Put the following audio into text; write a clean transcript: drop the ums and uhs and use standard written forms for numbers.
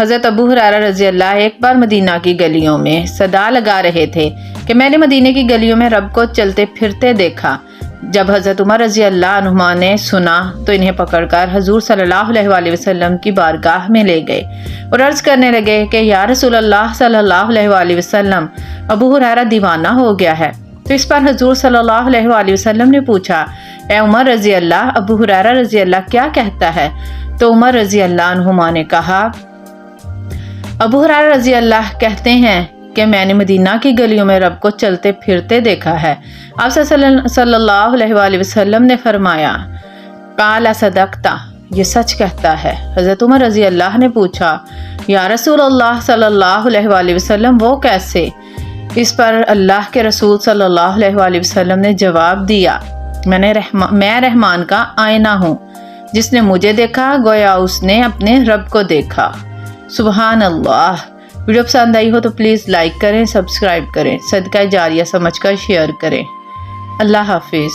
حضرت ابو ہریرہ رضی اللہ ایک بار مدینہ کی گلیوں میں صدا لگا رہے تھے کہ میں نے مدینہ کی گلیوں میں رب کو چلتے پھرتے دیکھا۔ جب حضرت عمر رضی اللہ عنہما نے سنا تو انہیں پکڑ کر حضور صلی اللہ علیہ وآلہ وسلم کی بارگاہ میں لے گئے اور عرض کرنے لگے کہ یا رسول اللہ صلی اللہ علیہ وآلہ وسلم، ابو ہریرہ دیوانہ ہو گیا ہے۔ تو اس پر حضور صلی اللہ علیہ وآلہ وسلم نے پوچھا، اے عمر رضی اللہ، ابو ہریرہ رضی اللہ کیا کہتا ہے؟ تو عمر رضی اللہ عنہما نے کہا، ابو ہریرہ رضی اللہ کہتے ہیں کہ میں نے مدینہ کی گلیوں میں رب کو چلتے پھرتے دیکھا ہے۔ آپ صلی اللہ علیہ وآلہ وسلم نے فرمایا، قال صدقت، یہ سچ کہتا ہے۔ حضرت عمر رضی اللہ نے پوچھا، یا رسول اللہ صلی اللہ علیہ وآلہ وسلم وہ کیسے؟ اس پر اللہ کے رسول صلی اللہ علیہ وآلہ وسلم نے جواب دیا، میں رحمان کا آئینہ ہوں، جس نے مجھے دیکھا گویا اس نے اپنے رب کو دیکھا۔ سبحان اللہ۔ ویڈیو پسند آئی ہو تو پلیز لائک کریں، سبسکرائب کریں، صدقہ جاریہ سمجھ کر شیئر کریں۔ اللہ حافظ۔